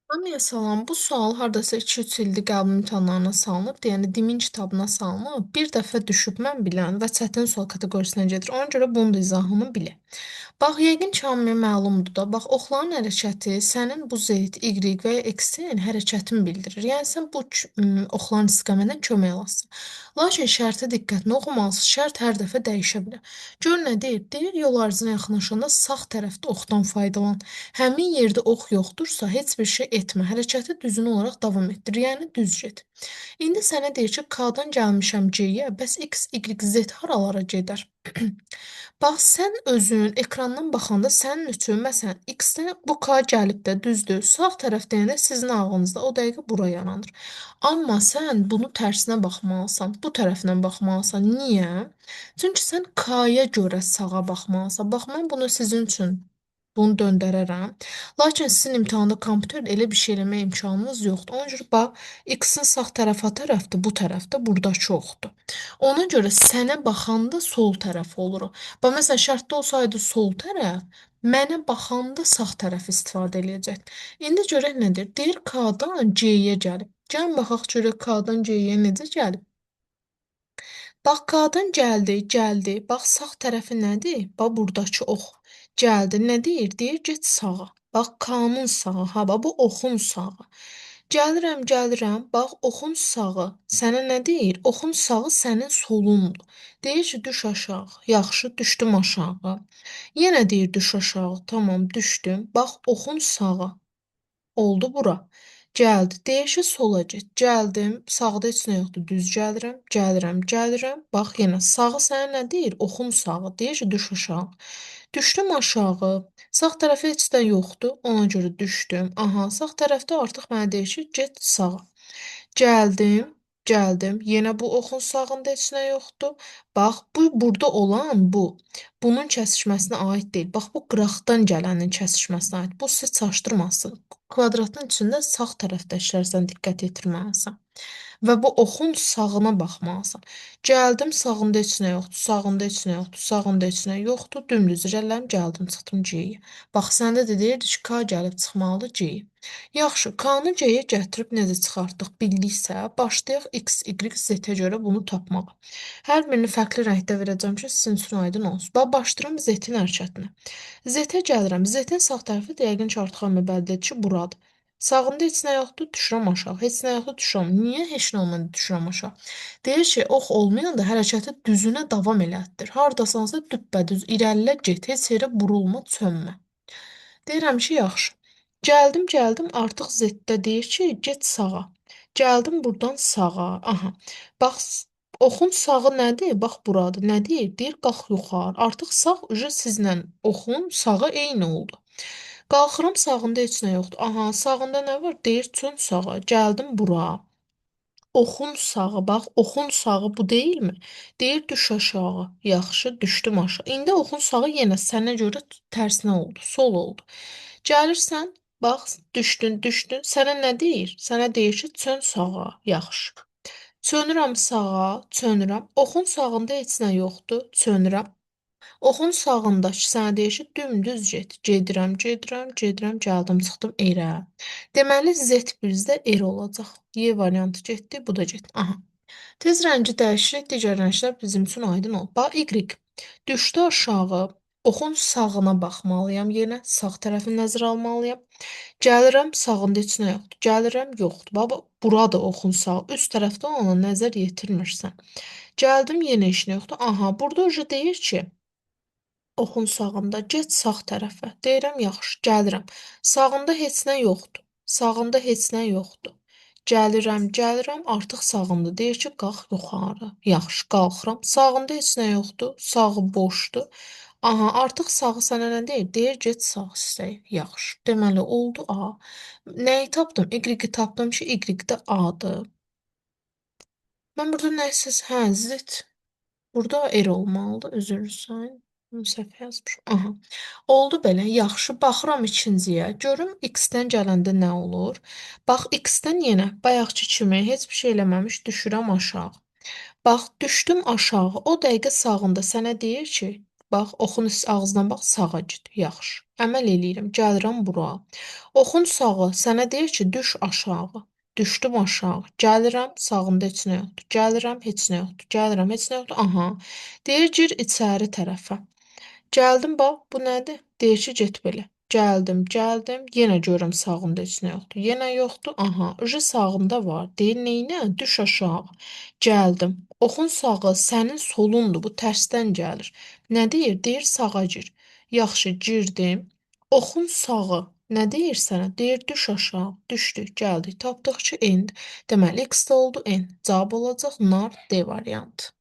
Hamıya salam. Bu sual hardasa 2-3 ildir qəbul imtahanlarına salınıb, yəni dimin kitabına salınıb. Bir dəfə düşüb mən bilən və çətin sual kateqorisinə gedir. Ona görə bunun da izahını bilək. Bax, yəqin ki, hamıya məlumdur da. Bax, oxların hərəkəti sənin bu Z, Y və ya X-in hərəkətini bildirir. Yəni sən bu oxların istiqamətindən kömək alasın. Lakin şərtə diqqətlə oxumalısın. Şərt hər dəfə dəyişə bilər. Gör nə deyir? Deyir, yol arızına yaxınlaşanda sağ tərəfdə oxdan faydalan. Həmin yerdə ox yoxdursa, heç bir şey etmə. Hərəkəti düzgün olaraq davam etdir. Yəni düz get. İndi sənə deyir ki, K-dan gəlmişəm C-yə, bəs X, Y, Z haralara gedər? Bax, sən özün ekrandan baxanda sənin üçün, məsələn, X-dən bu K gəlib də, düzdür? Sağ tərəf deyəndə sizin ağlınızda o dəqiqə bura yaranır. Amma sən bunu tərsinə baxmalısan, bu tərəfdən baxmalısan. Niyə? Çünki sən K-ya görə sağa baxmalısan. Bax, mən bunu sizin üçün bunu döndərərəm. Lakin sizin imtahanda kompüterdə elə bir şey eləmək imkanınız yoxdur. Ona görə bax, X-in sağ tərəfi o tərəfdir, bu tərəfdə burdakı oxdur. Ona görə sənə baxanda sol tərəf olur. Bax, məsələn, şərtdə olsaydı sol tərəf, mənə baxanda sağ tərəf istifadə eləyəcək. İndi görək nədir? Deyir K-dan C-yə gəlib. Gəlin baxaq görək K-dan C-yə necə gəlib. Bax, K-dan gəldi, gəldi. Bax, sağ tərəfi nədir? Bax, burdakı ox. Gəldi, nə deyir? Deyir, get sağa. Bax, K-nın sağı, ha, bax, bu oxun sağı. Gəlirəm, gəlirəm. Bax, oxun sağı sənə nə deyir? Oxun sağı sənin solundur. Deyir ki, düş aşağı. Yaxşı, düşdüm aşağı. Yenə deyir, düş aşağı. Tamam, düşdüm. Bax, oxun sağı. Oldu bura. Gəldi. Deyir ki, sola get. Gəldim. Sağda heç nə yoxdur. Düz gəlirəm. Gəlirəm, gəlirəm. Bax, yenə sağı sənə nə deyir? Oxun sağı. Deyir ki, düş aşağı. Düşdüm aşağı. Sağ tərəfə heç də yoxdur. Ona görə düşdüm. Aha, sağ tərəfdə artıq mənə deyir ki, get sağa. Gəldim, gəldim. Yenə bu oxun sağında heç nə yoxdur. Bax, bu burada olan bu. Bunun kəsişməsinə aid deyil. Bax, bu qıraqdan gələnin kəsişməsinə aid. Bu sizi çaşdırmasın. Kvadratın içində sağ tərəfdəkilərə sən diqqət yetirməlisən. Və bu oxun sağına baxmalısan. Gəldim, sağında heç nə yoxdur, sağında heç nə yoxdur, sağında heç nə yoxdur. Dümdüz irəliləyim, gəldim, çıxdım C-yə. Bax, səndə də deyirdi ki, K gəlib çıxmalıdır C-yə. Yaxşı, K-nı C-yə gətirib necə çıxartdıq bildiksə, başlayaq X, Y, Z-ə görə bunu tapmağa. Hər birini fərqli rəngdə verəcəm ki, sizin üçün aydın olsun. Bax, başlayıram Z-in hərəkətinə. Z-ə gəlirəm. Z-in sağ tərəfi də yəqin ki, artıq hamı bəllidir ki, buradır. Sağında heç nə yoxdur, düşürəm aşağı. Heç nə yoxdur, düşürəm. Niyə heç nə olmayanda düşürəm aşağı? Deyir ki, ox olmayanda hərəkəti düzünə davam elətdir. Hardasansa düppədüz irəlilə get, heç yerə burulma, çönmə. Deyirəm ki, yaxşı. Gəldim, gəldim, artıq Z-də deyir ki, get sağa. Gəldim burdan sağa. Aha. Bax, oxun sağı nədir? Bax buradır. Nə deyir? Deyir, qalx yuxarı. Artıq sağ ucu sizlə oxun sağı eyni oldu. Qalxıram, sağında heç nə yoxdur. Aha, sağında nə var? Deyir, çön sağa. Gəldim bura. Oxun sağı, bax, oxun sağı bu deyilmi? Deyir, düş aşağı. Yaxşı, düşdüm aşağı. İndi oxun sağı yenə sənə görə tərsinə oldu, sol oldu. Gəlirsən, bax, düşdün, düşdün. Sənə nə deyir? Sənə deyir ki, çön sağa. Yaxşı. Çönürəm sağa, çönürəm. Oxun sağında heç nə yoxdur. Çönürəm. Oxun sağındakı sənə deyir ki, dümdüz get. Gedirəm, gedirəm, gedirəm, gəldim, çıxdım erə. Deməli, Z bizdə er olacaq. Y variantı getdi, bu da getdi. Aha. Tez rəngi dəyişirik, digər rənglər bizim üçün aydın ol. Bax, Y. Düşdü aşağı. Oxun sağına baxmalıyam yenə. Sağ tərəfi nəzərə almalıyam. Gəlirəm, sağında heç nə yoxdur. Gəlirəm, yoxdur. Baba, buradır oxun sağ. Üst tərəfdə ona nəzər yetirmirsən. Gəldim, yenə heç nə yoxdur. Aha, burada ucu deyir ki, oxun sağında get sağ tərəfə. Deyirəm, yaxşı, gəlirəm. Sağında heç nə yoxdur. Sağında heç nə yoxdur. Gəlirəm, gəlirəm, artıq sağında. Deyir ki, qalx yuxarı. Yaxşı, qalxıram. Sağında heç nə yoxdur. Sağı boşdur. Aha, artıq sağı sənə nə deyir? Deyir, get sağ hissəyə. Yaxşı. Deməli, oldu A. Nəyi tapdım? Y-i tapdım ki, Y də A-dır. Mən burada nəsiz? Hə, Z. Burada R olmalıdır. Üzr istəyirəm. Səhv yazmışam. Aha. Oldu belə. Yaxşı. Baxıram ikinciyə. Görüm X-dən gələndə nə olur. Bax, X-dən yenə bayaqkı kimi heç bir şey eləməmiş düşürəm aşağı. Bax, düşdüm aşağı. O dəqiqə sağında sənə deyir ki, bax, oxun ağzından bax, sağa get. Yaxşı. Əməl eləyirəm, gəlirəm bura. Oxun sağı sənə deyir ki, düş aşağı. Düşdüm aşağı. Gəlirəm, sağında heç nə yoxdur. Gəlirəm, heç nə yoxdur. Gəlirəm, heç nə yoxdur. Aha. Deyir gir içəri tərəfə. Gəldim bax, bu nədir? Deyir ki, get belə. Gəldim, gəldim, yenə görürəm sağımda heç nə yoxdur. Yenə yoxdur. Aha, sağımda var. Deyir, neynə? Düş aşağı. Gəldim. Oxun sağı sənin solundur. Bu tərsdən gəlir. Nə deyir? Deyir sağa gir. Yaxşı, girdim. Oxun sağı nə deyir sənə? Deyir düş aşağı. Düşdük, gəldik. Tapdıq ki, end. Deməli, x də oldu n. Cavab olacaq nar D variantı.